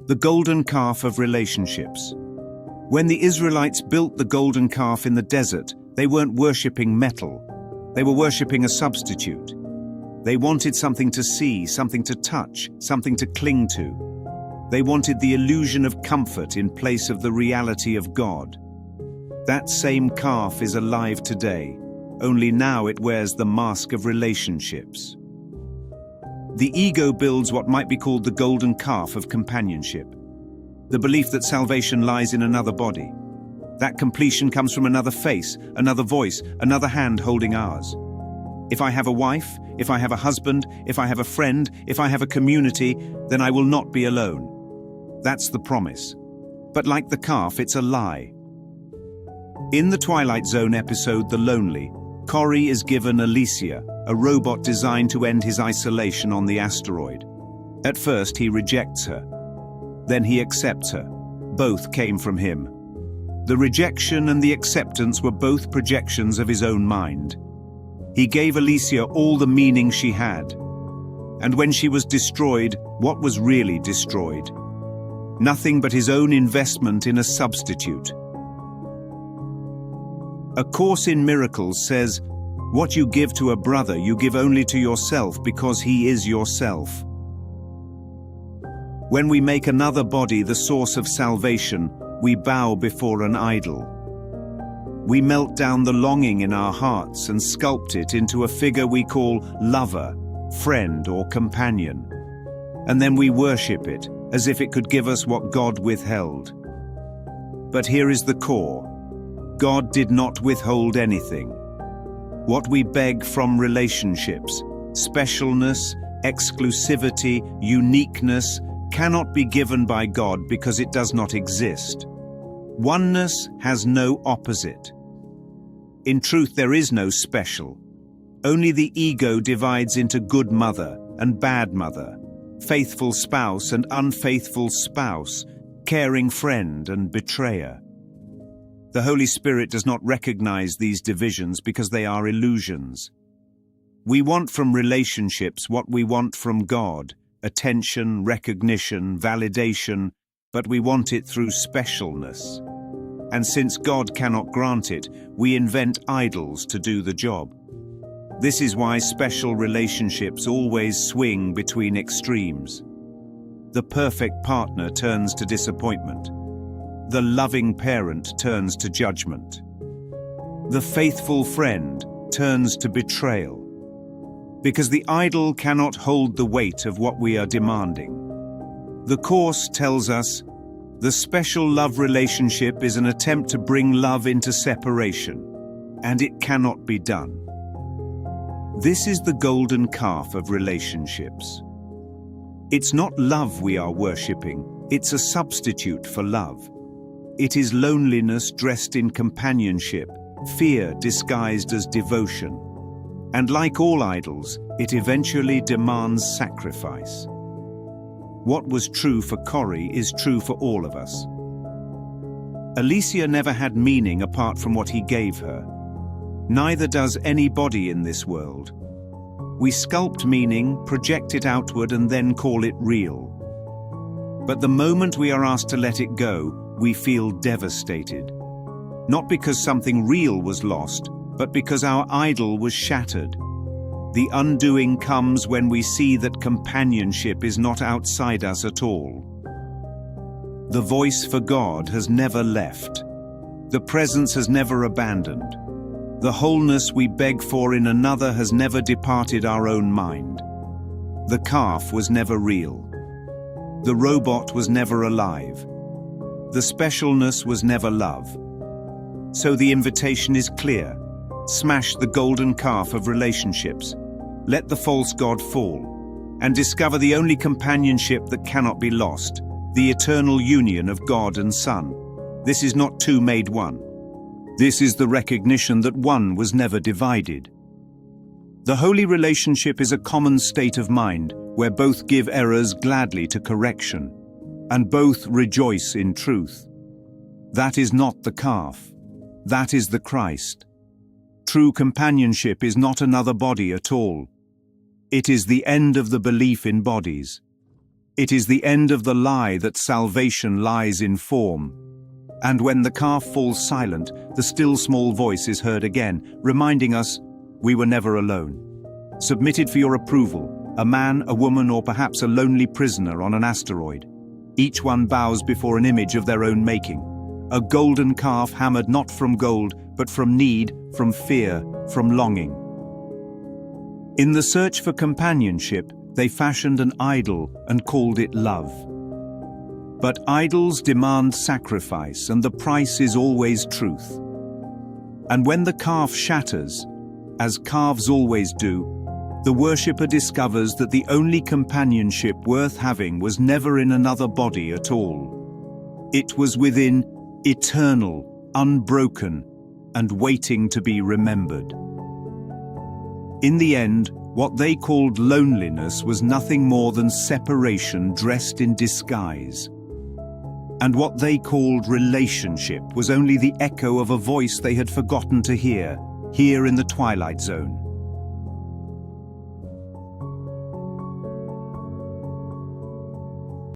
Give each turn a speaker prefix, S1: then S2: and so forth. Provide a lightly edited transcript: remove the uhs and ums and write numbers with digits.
S1: The Golden Calf of Relationships. When the Israelites built the golden calf in the desert, they weren't worshipping metal. They were worshipping a substitute. They wanted something to see, something to touch, something to cling to. They wanted the illusion of comfort in place of the reality of God. That same calf is alive today, only now it wears the mask of relationships. The ego builds what might be called the golden calf of companionship. The belief that salvation lies in another body. That completion comes from another face, another voice, another hand holding ours. If I have a wife, if I have a husband, if I have a friend, if I have a community, then I will not be alone. That's the promise. But like the calf, it's a lie. In the Twilight Zone episode The Lonely, Corry is given Alicia, a robot designed to end his isolation on the asteroid. At first he rejects her. Then he accepts her. Both came from him. The rejection and the acceptance were both projections of his own mind. He gave Alicia all the meaning she had. And when she was destroyed, what was really destroyed? Nothing but his own investment in a substitute. A Course in Miracles says, "What you give to a brother, you give only to yourself because he is yourself." When we make another body the source of salvation, we bow before an idol. We melt down the longing in our hearts and sculpt it into a figure we call lover, friend, or companion. And then we worship it as if it could give us what God withheld. But here is the core. God did not withhold anything. What we beg from relationships, specialness, exclusivity, uniqueness, cannot be given by God because it does not exist. Oneness has no opposite. In truth, there is no special. Only the ego divides into good mother and bad mother, faithful spouse and unfaithful spouse, caring friend and betrayer. The Holy Spirit does not recognize these divisions because they are illusions. We want from relationships what we want from God: attention, recognition, validation, but we want it through specialness. And since God cannot grant it, we invent idols to do the job. This is why special relationships always swing between extremes. The perfect partner turns to disappointment. The loving parent turns to judgment. The faithful friend turns to betrayal. Because the idol cannot hold the weight of what we are demanding. The Course tells us, the special love relationship is an attempt to bring love into separation, and it cannot be done. This is the golden calf of relationships. It's not love we are worshipping, it's a substitute for love. It is loneliness dressed in companionship, fear disguised as devotion. And like all idols, it eventually demands sacrifice. What was true for Corry is true for all of us. Alicia never had meaning apart from what he gave her. Neither does anybody in this world. We sculpt meaning, project it outward, and then call it real. But the moment we are asked to let it go, we feel devastated. Not because something real was lost, but because our idol was shattered. The undoing comes when we see that companionship is not outside us at all. The voice for God has never left. The presence has never abandoned. The wholeness we beg for in another has never departed our own mind. The calf was never real. The robot was never alive. The specialness was never love. So the invitation is clear. Smash the golden calf of relationships. Let the false god fall. And discover the only companionship that cannot be lost. The eternal union of God and Son. This is not two made one. This is the recognition that one was never divided. The holy relationship is a common state of mind where both give errors gladly to correction, and both rejoice in truth. That is not the calf. That is the Christ. True companionship is not another body at all. It is the end of the belief in bodies. It is the end of the lie that salvation lies in form. And when the calf falls silent, the still small voice is heard again, reminding us we were never alone. Submitted for your approval, a man, a woman, or perhaps a lonely prisoner on an asteroid. Each one bows before an image of their own making. A golden calf hammered not from gold, but from need, from fear, from longing. In the search for companionship, they fashioned an idol and called it love. But idols demand sacrifice, and the price is always truth. And when the calf shatters, as calves always do, the worshipper discovers that the only companionship worth having was never in another body at all. It was within, eternal, unbroken, and waiting to be remembered. In the end, what they called loneliness was nothing more than separation dressed in disguise. And what they called relationship was only the echo of a voice they had forgotten to hear, here in the Twilight Zone.